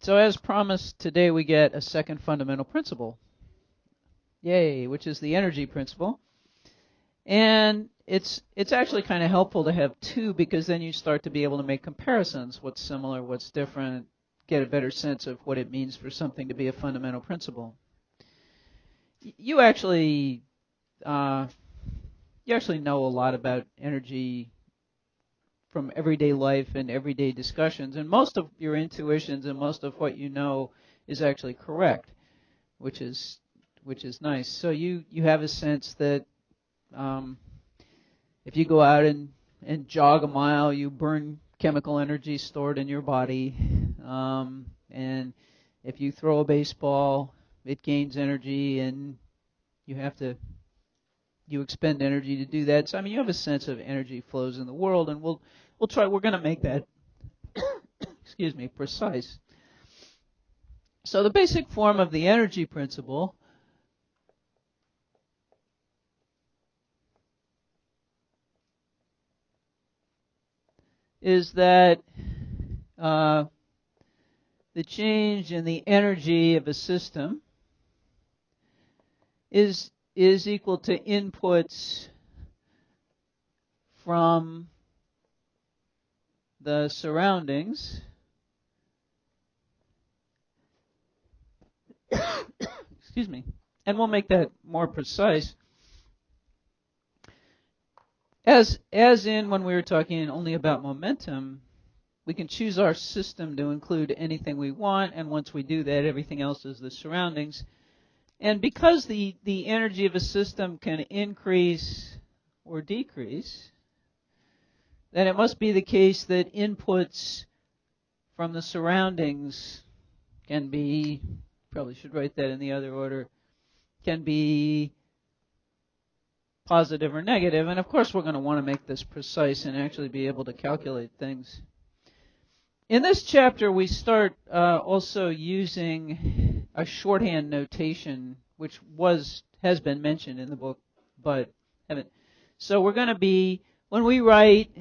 So as promised, today we get a second fundamental principle. Yay, which is the energy principle. And it's actually kind of helpful to have two, because then you start to be able to make comparisons. What's similar, what's different, get a better sense of what it means for something to be a fundamental principle. You actually know a lot about energy from everyday life and everyday discussions, and most of your intuitions and most of what you know is actually correct, which is nice. So you have a sense that if you go out and jog a mile, you burn chemical energy stored in your body, and if you throw a baseball, it gains energy, and you expend energy to do that. So you have a sense of energy flows in the world, and we're going to make that excuse me, precise. So the basic form of the energy principle is that the change in the energy of a system is equal to inputs from the surroundings excuse me, and we'll make that more precise. As in when we were talking only about momentum, we can choose our system to include anything we want, and once we do that, everything else is the surroundings. And because the energy of a system can increase or decrease, then it must be the case that inputs from the surroundings can be, probably should write that in the other order, can be positive or negative. And of course we're going to want to make this precise and actually be able to calculate things. In this chapter we start also using a shorthand notation, which has been mentioned in the book, but haven't. So we're going to be, when we write,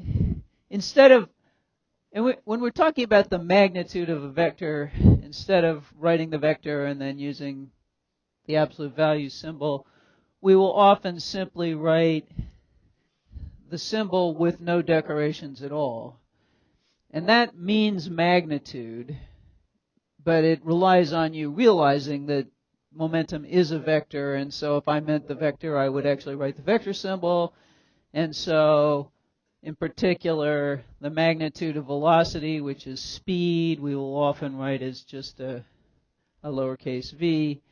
when we're talking about the magnitude of a vector, instead of writing the vector and then using the absolute value symbol, we will often simply write the symbol with no decorations at all. And that means magnitude, but it relies on you realizing that momentum is a vector, and so if I meant the vector, I would actually write the vector symbol. And so, in particular, the magnitude of velocity, which is speed, we will often write as just a lowercase v.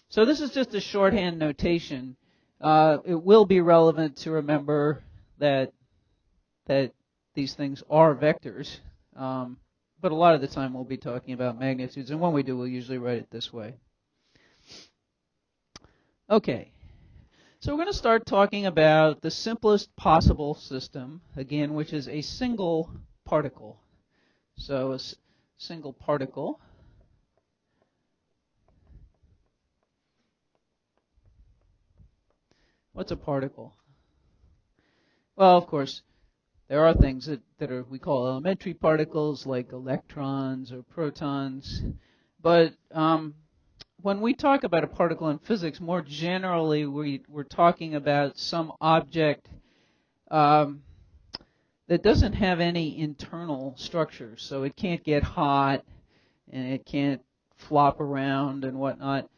So this is just a shorthand notation. It will be relevant to remember that these things are vectors, but a lot of the time we'll be talking about magnitudes, and when we do, we'll usually write it this way. Okay, so we're going to start talking about the simplest possible system, again, which is a single particle. So a single particle. What's a particle? Well, of course, there are things that we call elementary particles, like electrons or protons. But when we talk about a particle in physics, more generally, we're talking about some object that doesn't have any internal structure. So it can't get hot, and it can't flop around and whatnot.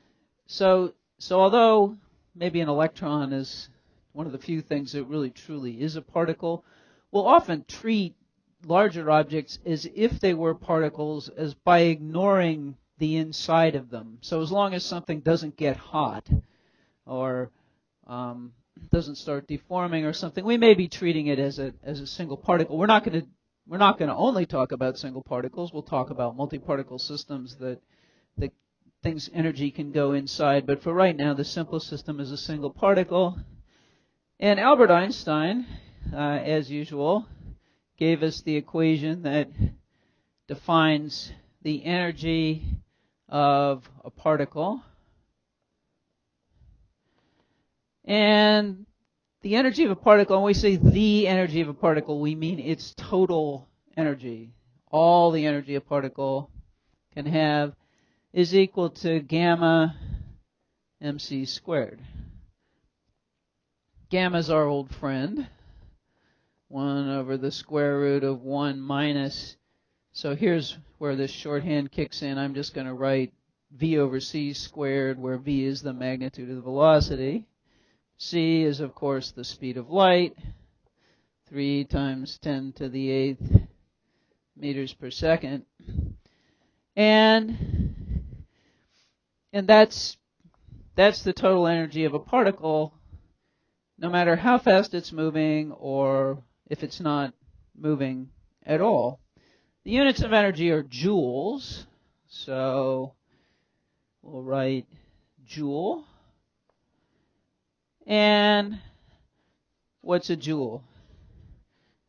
So although maybe an electron is one of the few things that really truly is a particle, we'll often treat larger objects as if they were particles as by ignoring the inside of them. So as long as something doesn't get hot or doesn't start deforming or something, we may be treating it as a single particle. We're not going to only talk about single particles. We'll talk about multi-particle systems that things energy can go inside. But for right now, the simplest system is a single particle. And Albert Einstein, as usual, gave us the equation that defines the energy of a particle. And the energy of a particle, when we say the energy of a particle, we mean its total energy. All the energy of a particle can have is equal to gamma mc squared. Gamma is our old friend. 1 over the square root of 1 minus. So here's where this shorthand kicks in. I'm just going to write v over c squared, where v is the magnitude of the velocity. C is, of course, the speed of light. 3 times 10 to the 8th meters per second. And that's the total energy of a particle, no matter how fast it's moving or if it's not moving at all. The units of energy are joules, so we'll write joule. And what's a joule?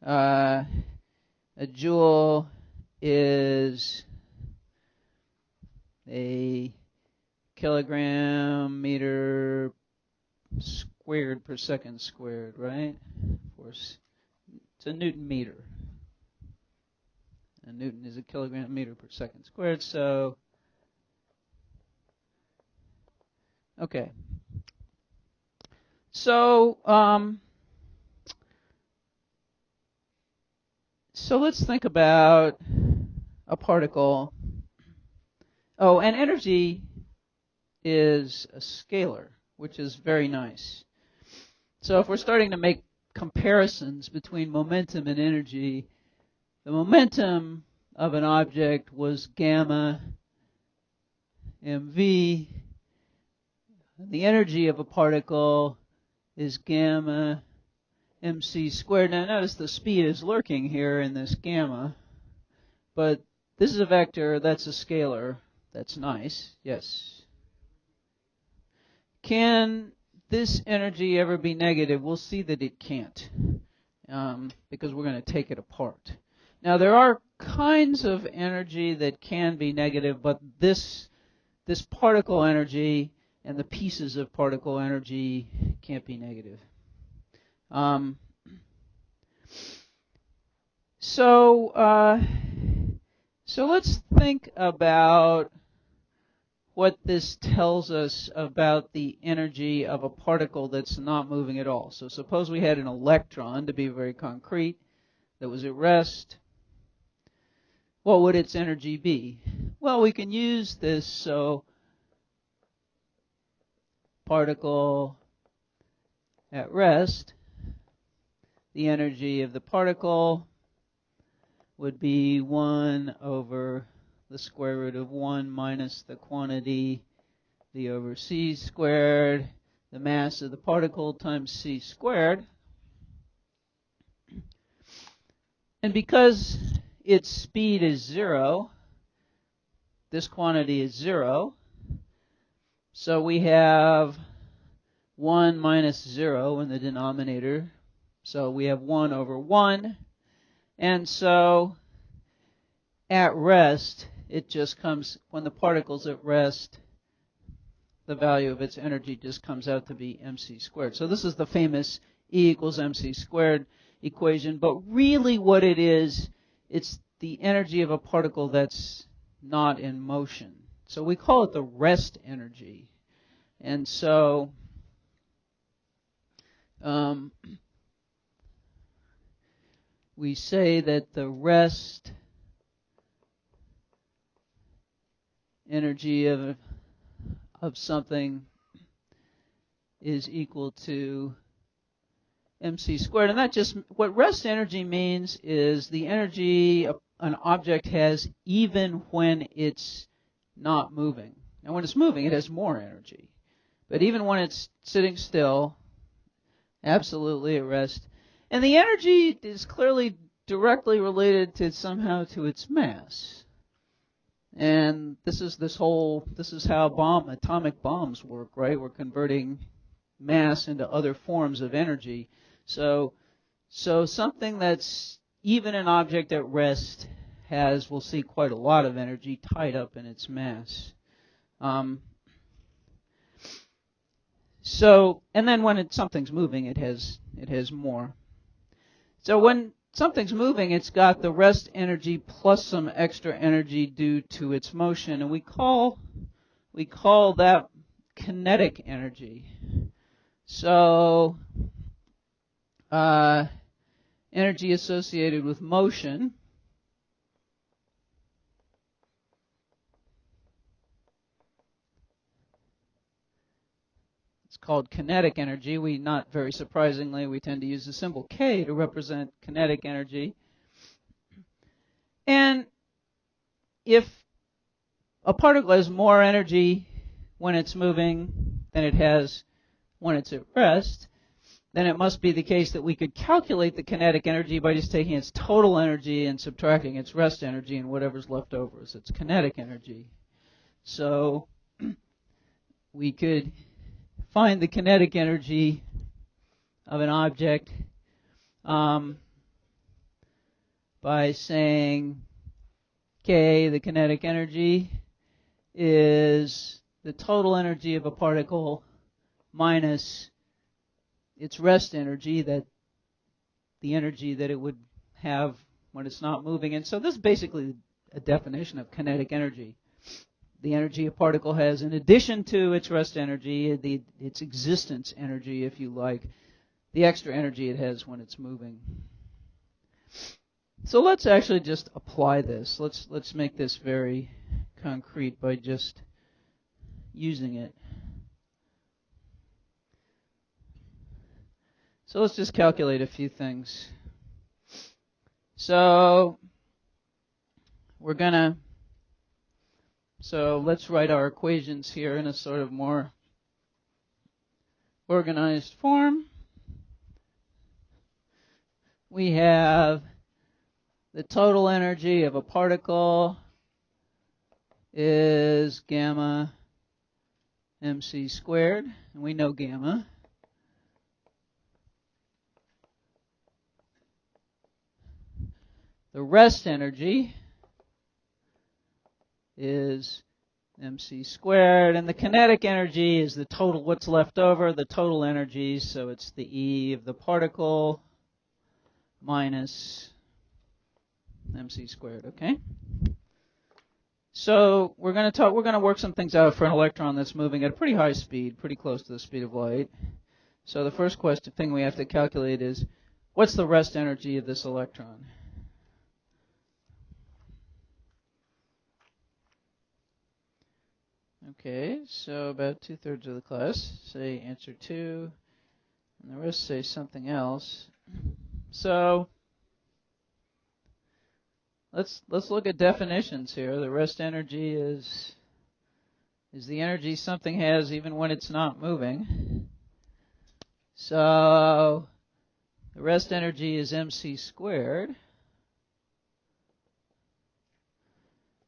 A joule is a kilogram meter squared per second squared, right? Of course, it's a Newton meter. A Newton is a kilogram meter per second squared, so okay. So let's think about a particle. Oh, and energy is a scalar, which is very nice. So if we're starting to make comparisons between momentum and energy, the momentum of an object was gamma mv, and the energy of a particle is gamma mc squared. Now notice the speed is lurking here in this gamma, but this is a vector, that's a scalar. That's nice, yes. Can this energy ever be negative? We'll see that it can't, because we're going to take it apart. Now there are kinds of energy that can be negative, but this particle energy and the pieces of particle energy can't be negative. So let's think about what this tells us about the energy of a particle that's not moving at all. So suppose we had an electron, to be very concrete, that was at rest. What would its energy be? Well, we can use this. So particle at rest, the energy of the particle would be 1 over the square root of 1 minus the quantity v over c squared, the mass of the particle times c squared. And because its speed is 0, this quantity is 0, so we have 1 minus 0 in the denominator, so we have 1 over 1, and so at rest, it just comes, when the particle's at rest, the value of its energy just comes out to be mc squared. So this is the famous E equals mc squared equation, but really what it is, it's the energy of a particle that's not in motion. So we call it the rest energy. And so we say that the rest energy of something is equal to mc squared. And that just, what rest energy means is the energy an object has even when it's not moving. Now when it's moving, it has more energy. But even when it's sitting still, absolutely at rest. And the energy is clearly directly related to somehow to its mass. And this is how atomic bombs work, right? We're converting mass into other forms of energy. So something that's even an object at rest has, we'll see, quite a lot of energy tied up in its mass. And then when something's moving, it has more. So something's moving, it's got the rest energy plus some extra energy due to its motion, and we call that kinetic energy. So energy associated with motion called kinetic energy. We, not very surprisingly, we tend to use the symbol K to represent kinetic energy. And if a particle has more energy when it's moving than it has when it's at rest, then it must be the case that we could calculate the kinetic energy by just taking its total energy and subtracting its rest energy, and whatever's left over is its kinetic energy. So we could find the kinetic energy of an object by saying K, the kinetic energy, is the total energy of a particle minus its rest energy, that the energy that it would have when it's not moving. And so this is basically a definition of kinetic energy. The energy a particle has in addition to its rest energy, its existence energy, if you like, the extra energy it has when it's moving. So let's actually just apply this. Let's make this very concrete by just using it. So let's just calculate a few things. So let's write our equations here in a sort of more organized form. We have the total energy of a particle is gamma mc squared, and we know gamma. The rest energy is mc squared, and the kinetic energy is the total, what's left over, the total energy, so it's the E of the particle minus mc squared, okay? So we're going to work some things out for an electron that's moving at a pretty high speed, pretty close to the speed of light. So the first thing we have to calculate is, what's the rest energy of this electron? Okay, so about 2/3 of the class say answer 2, and the rest say something else. So let's look at definitions here. The rest energy is the energy something has even when it's not moving. So the rest energy is mc squared.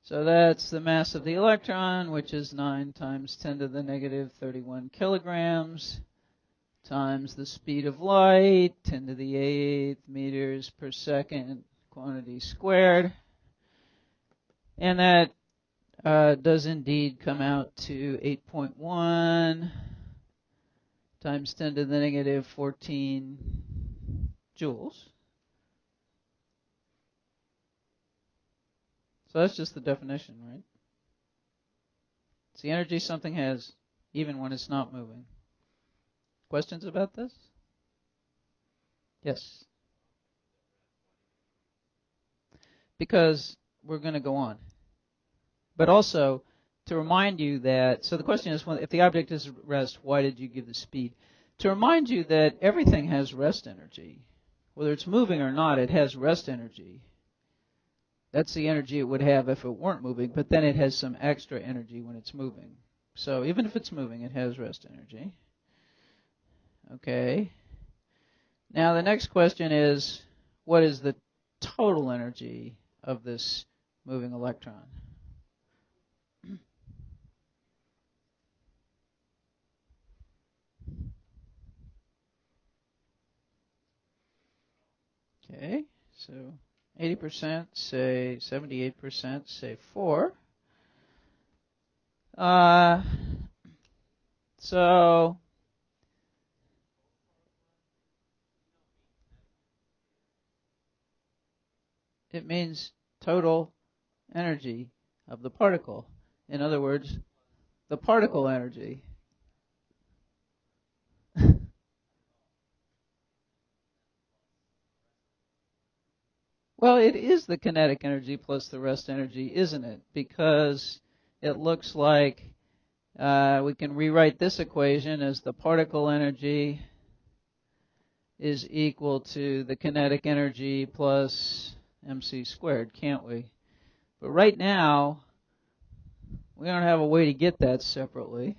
So that's the mass of the electron, which is 9 times 10 to the negative 31 kilograms, times the speed of light, 10 to the 8th meters per second, quantity squared. And that does indeed come out to 8.1 times 10 to the negative 14 joules. So that's just the definition, right? It's the energy something has even when it's not moving. Questions about this? Yes. Because we're going to go on. But also, to remind you that, so the question is, if the object is at rest, why did you give the speed? To remind you that everything has rest energy. Whether it's moving or not, it has rest energy. That's the energy it would have if it weren't moving, but then it has some extra energy when it's moving. So even if it's moving, it has rest energy. Okay. Now the next question is, what is the total energy of this moving electron? Okay, so 80% say 78% say 4. So It means total energy of the particle. In other words, the particle energy. Well, it is the kinetic energy plus the rest energy, isn't it? Because it looks like we can rewrite this equation as the particle energy is equal to the kinetic energy plus mc squared, can't we? But right now, we don't have a way to get that separately.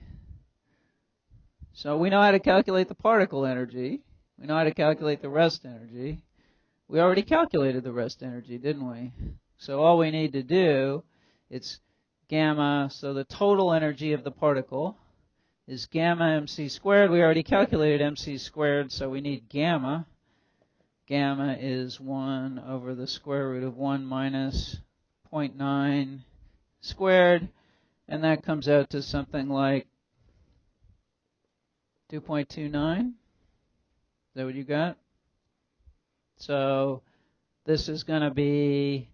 So we know how to calculate the particle energy. We know how to calculate the rest energy. We already calculated the rest energy, didn't we? So all we need to do, it's gamma, so the total energy of the particle is gamma mc squared. We already calculated mc squared, so we need gamma. Gamma is 1 over the square root of 1 minus 0.9 squared, and that comes out to something like 2.29. Is that what you got? So this is going to be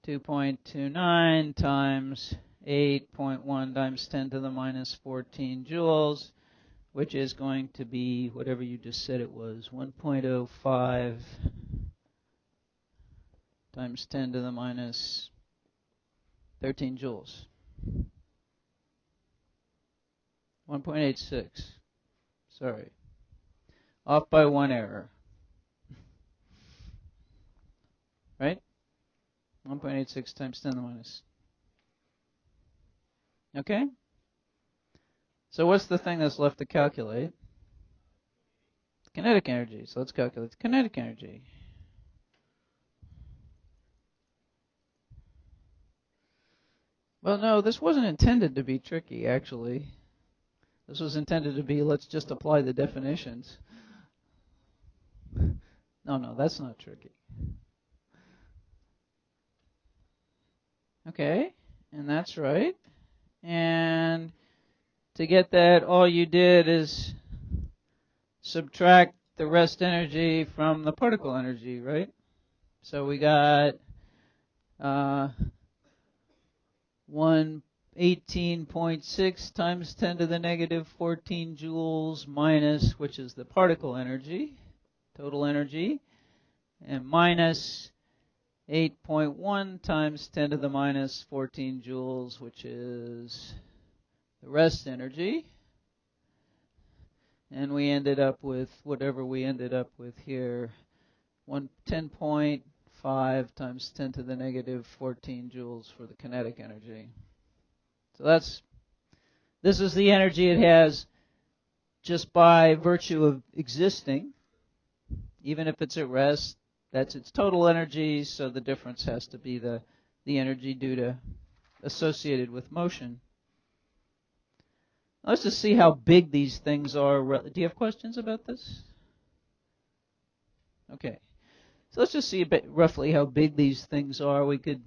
2.29 times 8.1 times 10 to the minus 14 joules, which is going to be whatever you just said it was, 1.05 times 10 to the minus 13 joules. 1.86. Sorry. Off by one error. Right? 1.86 times 10 to the minus. Okay? So what's the thing that's left to calculate? Kinetic energy. So let's calculate the kinetic energy. Well, no, this wasn't intended to be tricky, actually. This was intended to be, let's just apply the definitions. No, that's not tricky. Okay, and that's right. And to get that, all you did is subtract the rest energy from the particle energy, right? So we got 118.6 times 10 to the negative 14 joules minus, which is the particle energy, total energy, and minus 8.1 times 10 to the minus 14 joules, which is the rest energy. And we ended up with whatever we ended up with here, 10.5 times 10 to the negative 14 joules for the kinetic energy. So this is the energy it has just by virtue of existing. Even if it's at rest, that's its total energy, so the difference has to be the energy due to associated with motion. Let's just see how big these things are. Do you have questions about this? Okay. So let's just see a bit roughly how big these things are. We could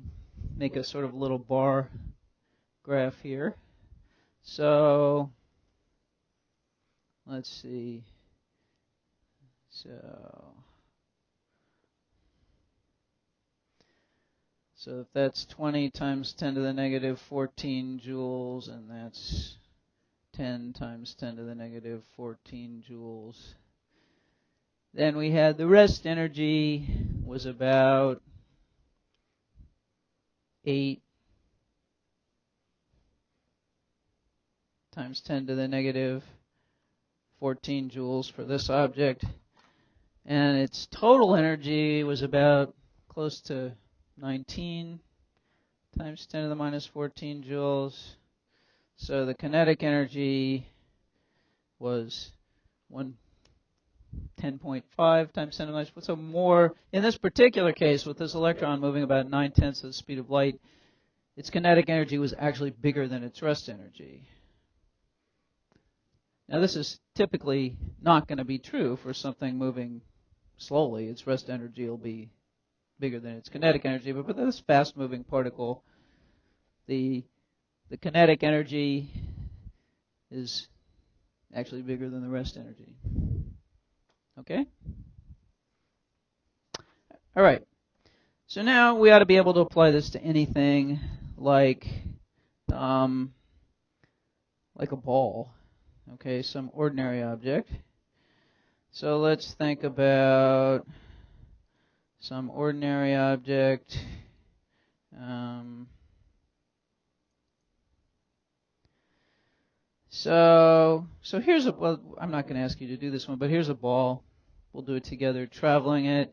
make a sort of little bar graph here. So let's see. So if that's 20 times 10 to the negative 14 joules, and that's 10 times 10 to the negative 14 joules. Then we had the rest energy was about 8 times 10 to the negative 14 joules for this object. And its total energy was about close to 19 times 10 to the minus 14 joules. So the kinetic energy was 10.5 times 10 to the minus 14. So more, in this particular case, with this electron moving about 9/10 of the speed of light, its kinetic energy was actually bigger than its rest energy. Now this is typically not going to be true for something moving slowly. Its rest energy will be bigger than its kinetic energy, but for this fast-moving particle, the kinetic energy is actually bigger than the rest energy. Okay? All right. So now we ought to be able to apply this to anything like a ball, okay, some ordinary object. So let's think about some ordinary object. So here's well, I'm not going to ask you to do this one, but here's a ball. We'll do it together. Traveling at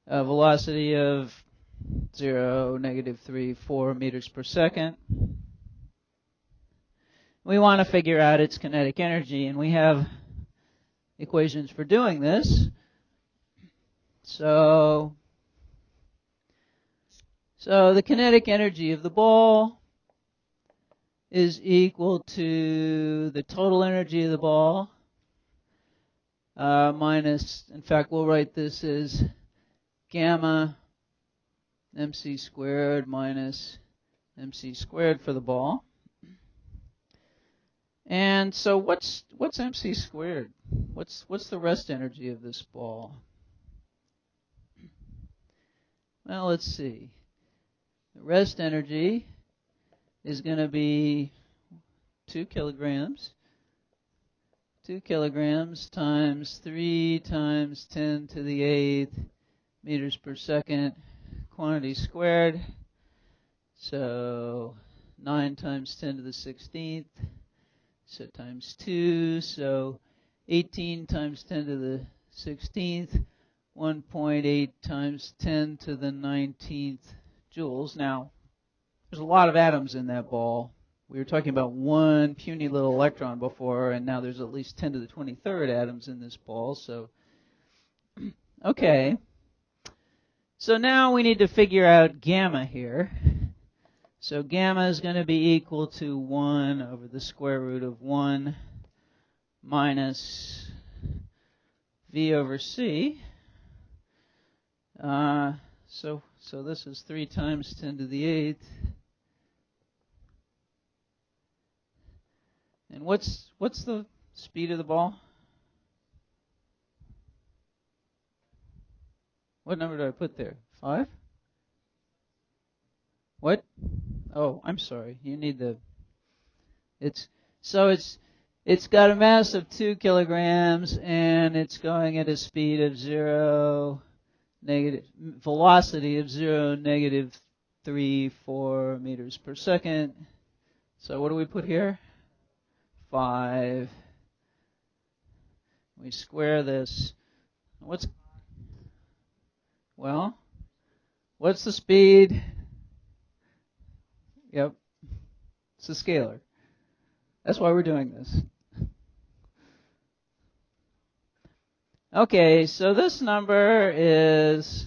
a velocity of 0, -3, 4 meters per second. We want to figure out its kinetic energy, and we have equations for doing this. So the kinetic energy of the ball is equal to the total energy of the ball minus, in fact, we'll write this as gamma mc squared minus mc squared for the ball. And so what's mc squared? What's the rest energy of this ball? Well, let's see. The rest energy is going to be 2 kilograms. 2 kilograms times 3 times 10 to the 8th meters per second quantity squared. So 9 times 10 to the 16th. So times 2. So 18 times 10 to the 16th. 1.8 times 10 to the 19th joules. Now, there's a lot of atoms in that ball. We were talking about one puny little electron before, and now there's at least 10 to the 23rd atoms in this ball. So, okay. So now we need to figure out gamma here. So gamma is going to be equal to 1 over the square root of 1 minus V over C. So this is 3 times 10 to the 8th. And what's the speed of the ball? What number did I put there? 5? What? Oh, I'm sorry. You need the. It's got a mass of 2 kilograms, and it's going at a speed of 0, velocity of 0, -3.4 meters per second. So what do we put here? 5. We square this. What's the speed? Yep. It's a scalar. That's why we're doing this. Okay, so this number is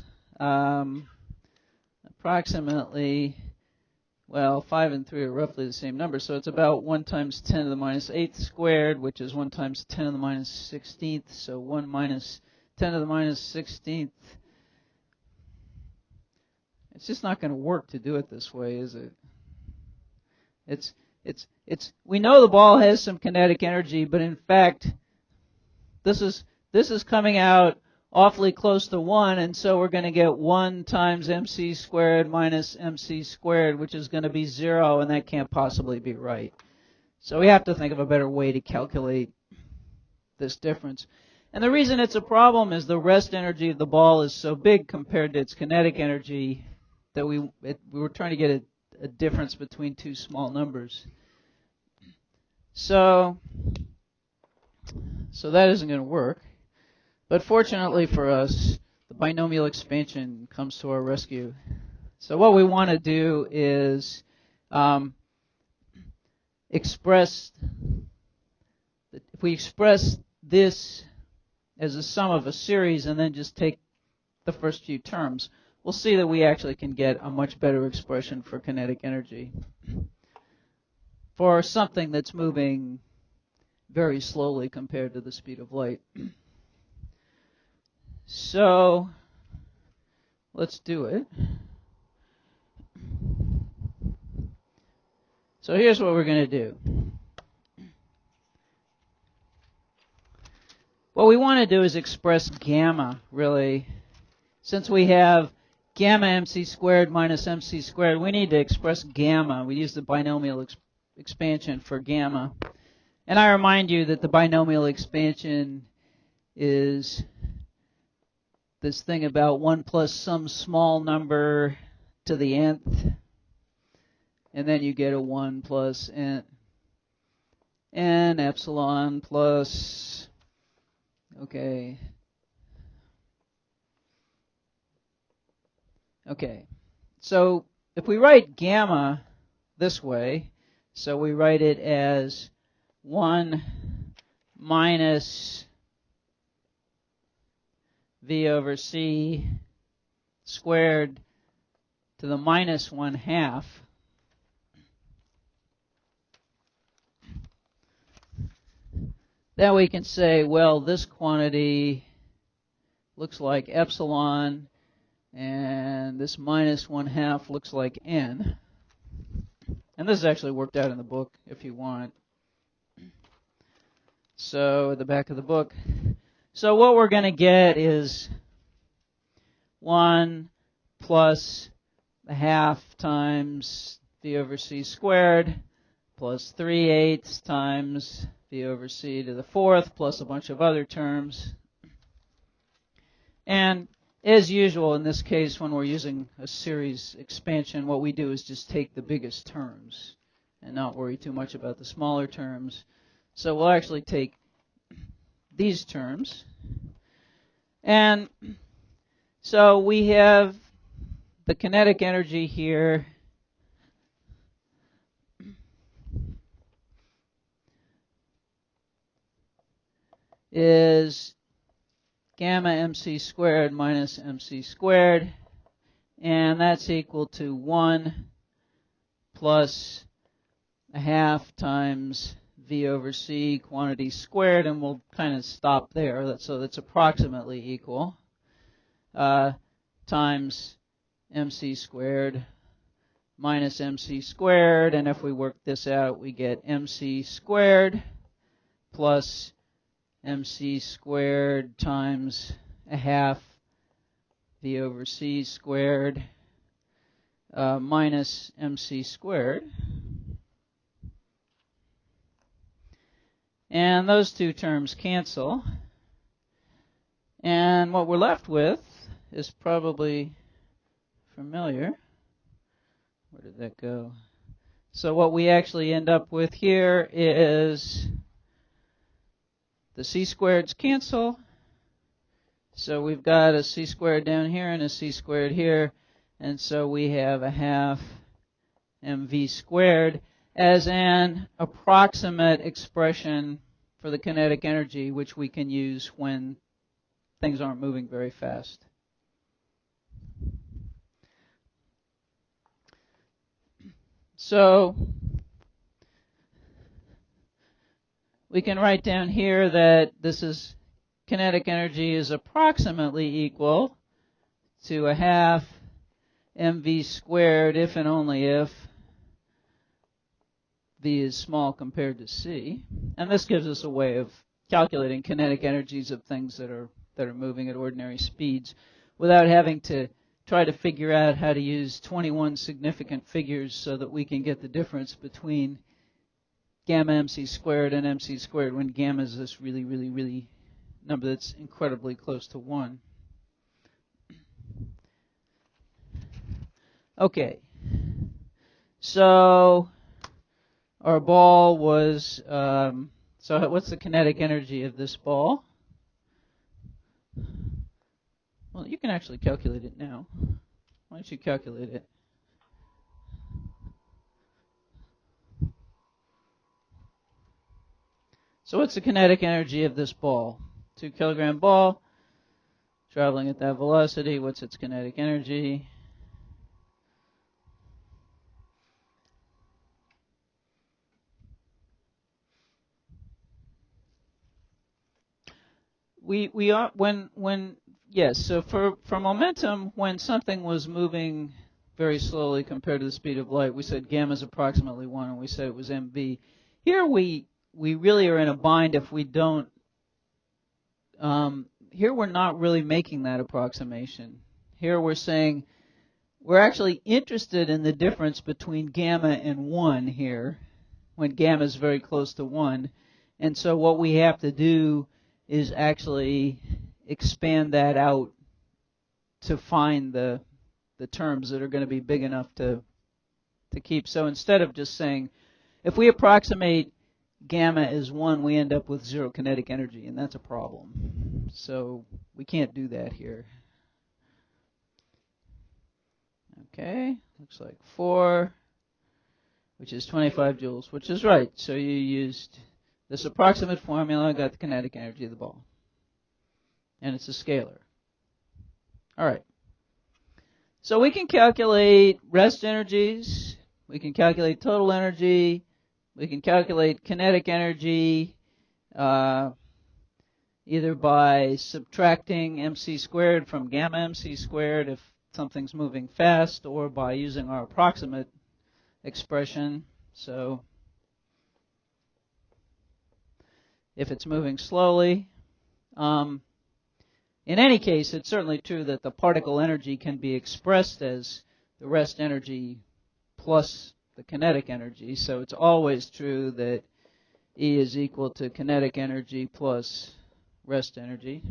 approximately, well, 5 and 3 are roughly the same number, so it's about 1 times 10 to the minus 8th squared, which is 1 times 10 to the minus 16th, so 1 minus 10 to the minus 16th. It's just not going to work to do it this way, is it? We know the ball has some kinetic energy, but in fact, this is coming out awfully close to 1, and so we're going to get 1 times mc squared minus mc squared, which is going to be 0, and that can't possibly be right. So we have to think of a better way to calculate this difference. And the reason it's a problem is the rest energy of the ball is so big compared to its kinetic energy that we were trying to get a difference between two small numbers. So that isn't going to work. But fortunately for us, the binomial expansion comes to our rescue. So what we want to do is if we express this as a sum of a series and then just take the first few terms, we'll see that we actually can get a much better expression for kinetic energy for something that's moving very slowly compared to the speed of light. So let's do it. So here's what we're going to do. What we want to do is express gamma, really. Since we have gamma mc squared minus mc squared. We need to express gamma. We use the binomial expansion for gamma. And I remind you that the binomial expansion is this thing about 1 plus some small number to the nth, and then you get a 1 plus n epsilon plus, okay, so if we write gamma this way, so we write it as 1 minus v over c squared to the minus 1/2. Then we can say, well, this quantity looks like epsilon, and this minus 1/2 looks like n. And this is actually worked out in the book if you want. So at the back of the book. So what we're going to get is 1 plus the half times v over c squared plus 3/8 times v over c to the 4th plus a bunch of other terms. And as usual in this case, when we're using a series expansion, what we do is just take the biggest terms and not worry too much about the smaller terms. So we'll actually take these terms. And so we have the kinetic energy here is gamma mc squared minus mc squared, and that's equal to 1 plus a half times v over c quantity squared, and we'll kind of stop there. So that's approximately equal, times mc squared minus mc squared, and if we work this out, we get mc squared plus mc squared times a half v over c squared minus mc squared. And those two terms cancel. And what we're left with is probably familiar. Where did that go? So what we actually end up with here is the c squareds cancel. So we've got a c squared down here and a c squared here. And so we have a half mv squared as an approximate expression for the kinetic energy, which we can use when things aren't moving very fast. So we can write down here that this is kinetic energy is approximately equal to a half mv squared if and only if v is small compared to c. And this gives us a way of calculating kinetic energies of things that are moving at ordinary speeds without having to try to figure out how to use 21 significant figures so that we can get the difference between gamma mc squared and mc squared when gamma is this really number that's incredibly close to 1. Okay, so our ball was, so what's the kinetic energy of this ball? Well, you can actually calculate it now. Why don't you calculate it? So what's the kinetic energy of this ball? 2 kilogram ball, traveling at that velocity. What's its kinetic energy? We are yes. So for momentum, when something was moving very slowly compared to the speed of light, we said gamma is approximately 1, and we said it was mv. Here we really are in a bind if we don't. Here we're not really making that approximation. Here we're saying we're actually interested in the difference between gamma and 1 here, when gamma is very close to 1. And so what we have to do is actually expand that out to find the terms that are going to be big enough to keep. So instead of just saying, if we approximate gamma as 1, we end up with 0 kinetic energy, and that's a problem. So we can't do that here. Okay, looks like 4, which is 25 joules, which is right. So you used this approximate formula, got the kinetic energy of the ball. And it's a scalar. All right. So we can calculate rest energies. We can calculate total energy. We can calculate kinetic energy either by subtracting mc squared from gamma mc squared if something's moving fast, or by using our approximate expression. So if it's moving slowly, in any case, it's certainly true that the particle energy can be expressed as the rest energy plus the kinetic energy. So it's always true that E is equal to kinetic energy plus rest energy.